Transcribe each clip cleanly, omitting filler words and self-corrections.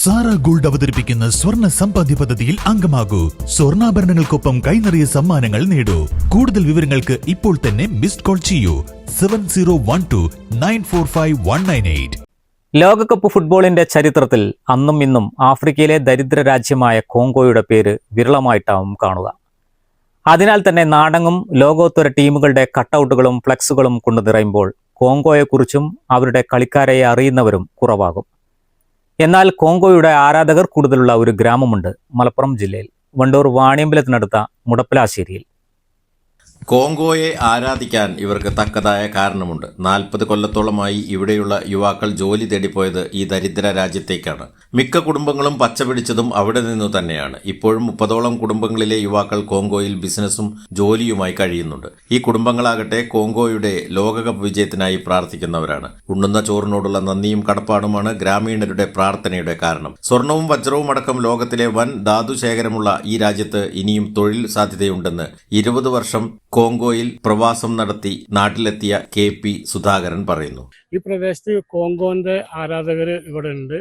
Sara gold അവതരിപ്പിക്കുന്ന സ്വർണ്ണ സമ്പാദ്യ പദ്ധതിയിൽ അംഗമാകൂ. സ്വർണ്ണാഭരണങ്ങൾക്കൊപ്പം കൈനിറിയ സമ്മാനങ്ങൾ നേടൂ. കൂടുതൽ വിവരങ്ങൾക്ക് ഇപ്പോൾ തന്നെ മിസ്ഡ് കോൾ ചെയ്യൂ 7012945198. ലോകകപ്പ് ഫുട്ബോളിന്റെ ചരിത്രത്തിൽ അന്നും ഇന്നും ആഫ്രിക്കയിലെ ദരിദ്ര രാജ്യമായ കോങ്കോയുടെ പേര് വിരളമായിട്ടാവും കാണുക. അതിനാൽ തന്നെ നാടെങ്ങും ലോകോത്തര ടീമുകളുടെ കട്ടൗട്ടുകളും ഫ്ലെക്സുകളും കൊണ്ട് നിറയുമ്പോൾ കോങ്കോയെക്കുറിച്ചും അവരുടെ കളിക്കാരെ അറിയുന്നവരും കുറവാകും. എന്നാൽ കോങ്കോയുടെ ആരാധകർ കൂടുതലുള്ള ഒരു ഗ്രാമമുണ്ട് മലപ്പുറം ജില്ലയിൽ വണ്ടൂർ വാണിയമ്പലത്തിനടുത്ത മുടപ്പലാശ്ശേരിയിൽ. കോങ്കോയെ ആരാധിക്കാൻ ഇവർക്ക് തക്കതായ കാരണമുണ്ട്. 40 കൊല്ലത്തോളമായി ഇവിടെയുള്ള യുവാക്കൾ ജോലി തേടിപ്പോയത് ഈ ദരിദ്ര രാജ്യത്തേക്കാണ്. മിക്ക കുടുംബങ്ങളും പച്ചപിടിച്ചതും അവിടെ നിന്നു തന്നെയാണ്. ഇപ്പോഴും 30ഓളം കുടുംബങ്ങളിലെ യുവാക്കൾ കോങ്കോയിൽ ബിസിനസ്സും ജോലിയുമായി കഴിയുന്നുണ്ട്. ഈ കുടുംബങ്ങളാകട്ടെ കോങ്കോയുടെ ലോകകപ്പ് വിജയത്തിനായി പ്രാർത്ഥിക്കുന്നവരാണ്. ഉണ്ണുന്ന ചോറിനോടുള്ള നന്ദിയും കടപ്പാടുമാണ് ഗ്രാമീണരുടെ പ്രാർത്ഥനയുടെ കാരണം. സ്വർണവും വജ്രവും അടക്കം ലോകത്തിലെ വൻ ധാതുശേഖരമുള്ള ഈ രാജ്യത്ത് ഇനിയും തൊഴിൽ സാധ്യതയുണ്ടെന്ന് 20 വർഷം കോങ്കോയിൽ പ്രവാസം നടത്തി നാട്ടിലെത്തിയ KP സുധാകരൻ പറയുന്നു. ഈ പ്രദേശത്ത് കോങ്കോന്റെ ആരാധകർ ഇവിടെ ഉണ്ട്.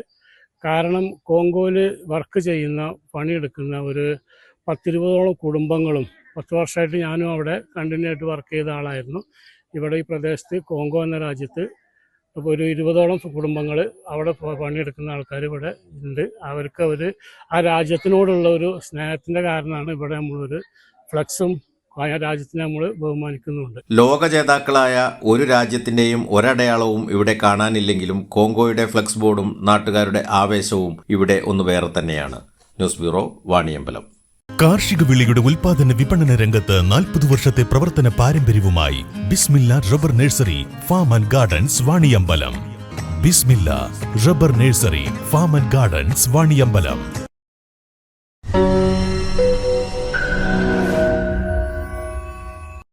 കാരണം കോങ്കോയിൽ വർക്ക് ചെയ്യുന്ന പണിയെടുക്കുന്ന ഒരു 10-20ഓളം കുടുംബങ്ങളും 10 വർഷമായിട്ട് ഞാനും അവിടെ കണ്ടിന്യൂ ആയിട്ട് വർക്ക് ചെയ്ത ആളായിരുന്നു. ഇവിടെ ഈ പ്രദേശത്ത് കോങ്കോ എന്ന രാജ്യത്ത് ഒരു 20ഓളം കുടുംബങ്ങൾ അവിടെ പണിയെടുക്കുന്ന ആൾക്കാർ ഇവിടെ ഉണ്ട്. അവർക്ക് ആ രാജ്യത്തിനോടുള്ള ഒരു സ്നേഹത്തിന്റെ കാരണമാണ് ഇവിടെ നമ്മളൊരു ഫ്ലക്സും രാജ്യത്തിനെ നമ്മൾ ബഹുമാനിക്കുന്നുണ്ട്. ലോക ജേതാക്കളായ ഒരു രാജ്യത്തിന്റെയും ഒരടയാളവും ഇവിടെ കാണാനില്ലെങ്കിലും കോങ്കോയുടെ ഫ്ലക്സ് ബോർഡും നാട്ടുകാരുടെ ആവേശവും ഇവിടെ ഒന്ന് വേറെ തന്നെയാണ്. News bureau, Vaniyambalam. കാർഷിക വിളയുടെ ഉൽപാദന വിപണന രംഗത്ത് 40 വർഷത്തെ പ്രവർത്തന പാരമ്പര്യവുമായി Bismilla rubber nursery farm and gardens Vaniyambalam. Bismilla rubber nursery farm and gardens Vaniyambalam.